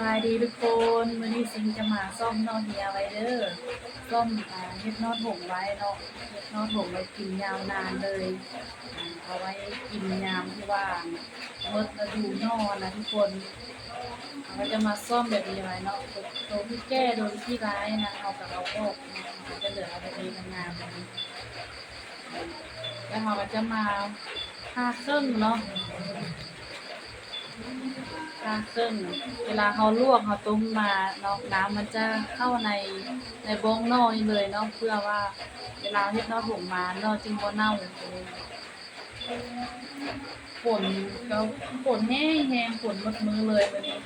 บายดีทุกคนมื้อนี้ซิงจะมาซ่อมนอเฮียไว้เด้อซ่อมเฮ็ดนอถงไว้เนาะเฮ็ดนอถงไว้กินยาวนานเลยเอาไว้กินยามที่ว่าหมดฤดูนอนะทุกคนเราจะมาซ่อมแบบนี้ไว้เนาะตัวที่แก้โดยที่ร้ายนะเอากับเอาออกเนาะมันจะเหลือเอาแบบนี้งามๆแบบนี้แล้วเราก็จะมาผ่าครึ่งเนาะ ซึ่งเวลาเขาลวกเขาต้มมาเนาะน้ำมันจะเข้าในบ้องนอกนี่เลยเนาะเพื่อว่าเวลาเฮ็ดนอกถุงมาเนาะจึงบ่เน่าฝนก็ฝนแห้งๆฝนหมดมือเลยวันนี้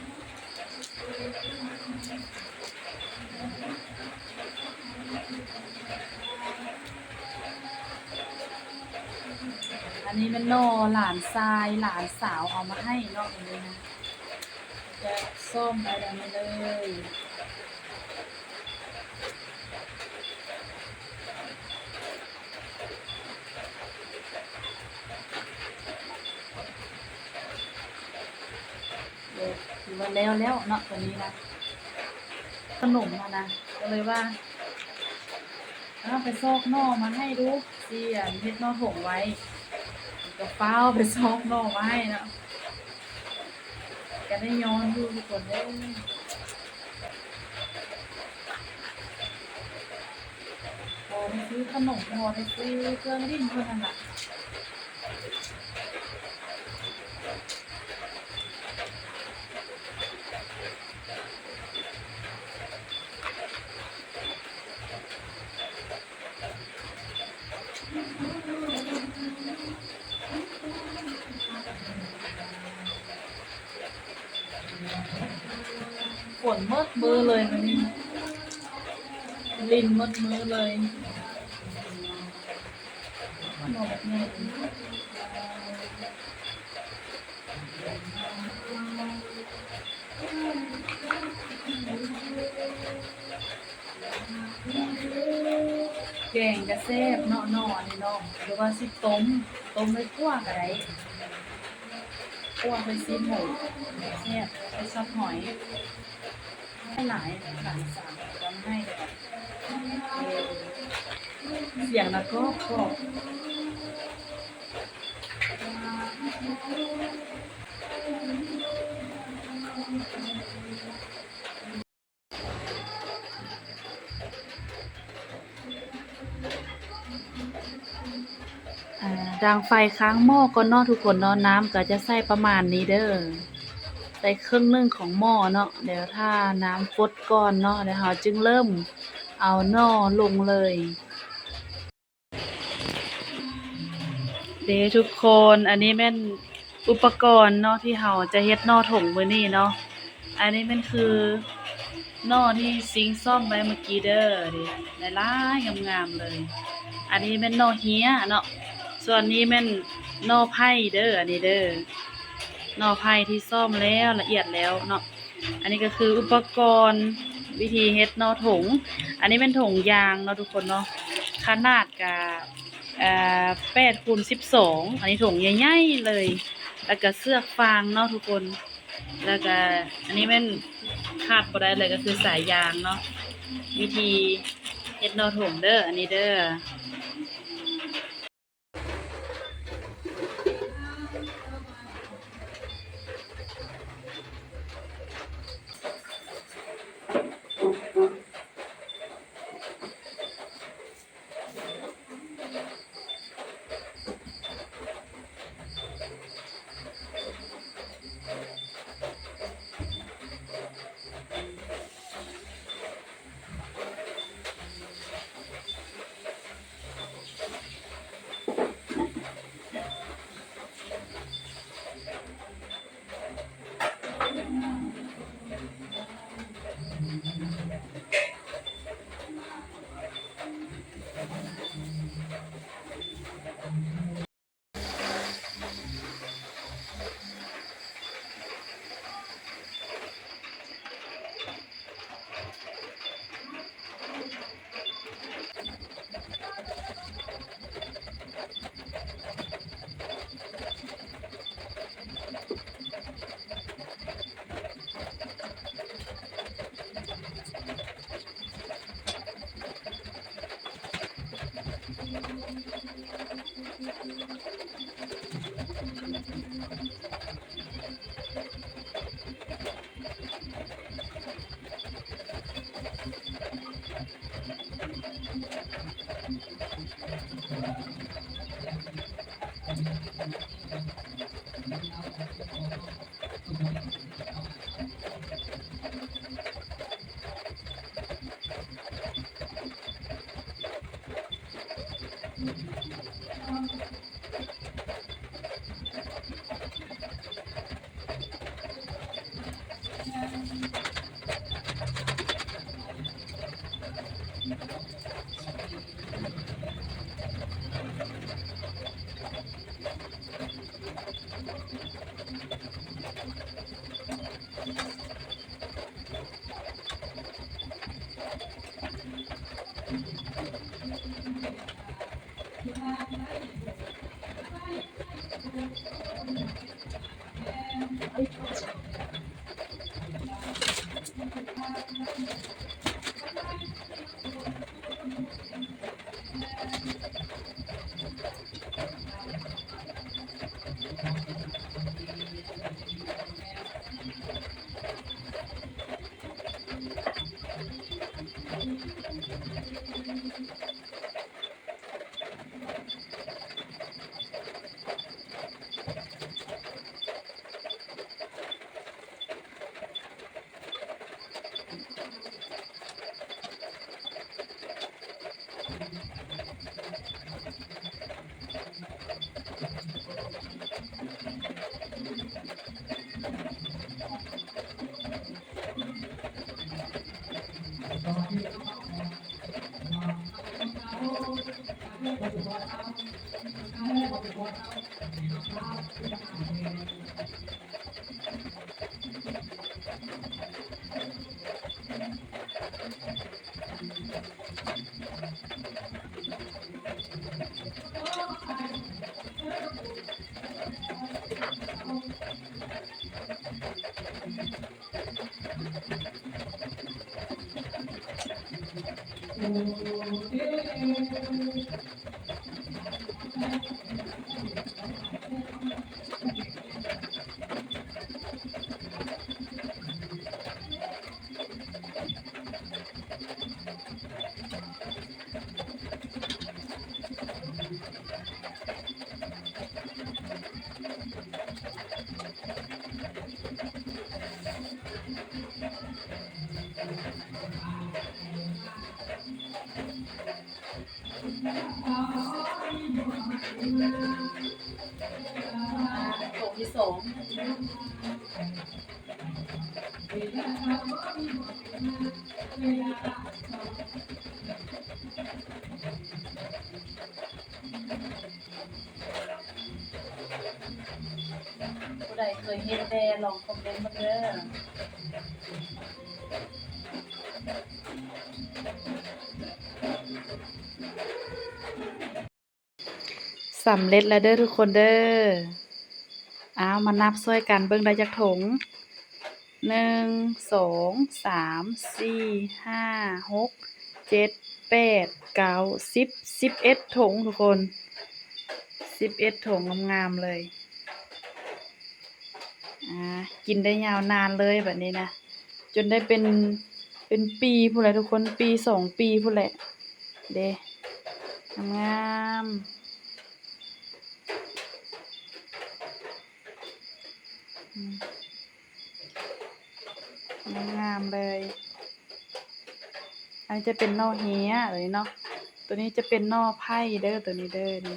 อันนี้เป็นนอหลานทรายหลานสาวเอามาให้เนาะอย่างนี้นะจะส้มอะไรมาเลยถือว่าแล้วเนาะตัวนี้นะขนมนะก็เลยว่าเอาไปซอกนอกมาให้ดูสิเฮ็ดนอกถงไว้ก็เฝ้าไปซอกนอกมาให้เนาะก็ได้ย้อนดูทุกคนได้พอไปซื้อขนมพอไปซื้อเครื่องดิ้นเท่านั้นแหละฝนมืดมือเลยวันนี้ลินมืดมือเลยหมดแบบนี้แกงกระแซบเนาะนี่เนาะหรือว่าสิต้มไปคั่วก็ได้คั่วไปซีหมูแซ่บไปซับหอยให้หลายสามทำให้เสียงแล้วก็ดังไฟค้างหม้อก็เนาะทุกคนเนาะน้ำก็จะใส่ประมาณนี้เด้อใส่ครึ่งหนึ่งของหม้อเนาะเดี๋ยวถ้าน้ำฟดก่อนเนาะเดี๋ยวเราจึงเริ่มเอานอลงเลยเด้ทุกคนอันนี้แม่นอุปกรณ์เนาะที่เราจะเฮ็ดนอถงมื้อนี้เนาะอันนี้มันคือนอที่ซิงซ่อมไว้เมื่อกี้เด้อดิหลายๆงามๆเลยอันนี้แม่นนอเฮียเนาะส่วนนี้แม่นนอไผ่เด้ออันนี้เด้อนอไผ่ที่ซ่อมแล้วละเอียดแล้วเนาะอันนี้ก็คืออุปกรณ์วิธีเฮ็ดนอถงอันนี้เป็นถงยางเนาะทุกคนเนาะขนาดกะ8x12อันนี้ถงใหญ่ๆเลยแล้วก็เสือกฟางเนาะทุกคนแล้วก็อันนี้แม่นขาดบ่ได้เลยก็คือสายยางเนาะวิธีเฮ็ดนอถงเด้ออันนี้เด้อ โถงที่2ผู้ใดเคยเฮ็ดแด่ลองคอมเมนต์มาเด้อสำเร็จแล้วเด้อทุกคนเด้อมานับช่วยกันเบิ่งได้จักถง1 2 3 4 5 6 7 8 9 10 11ถงทุกคน11ถงงามๆเลยกินได้ยาวนานเลยแบบนี้นะจนได้เป็นปีพุ่นแหละทุกคนปี2ปีพุ่นแหละเด้งามงามเลยอันนี้จะเป็นนอเฮียเลยเนาะตัวนี้จะเป็นนอไผ่เด้อตัวนี้เด้อนี่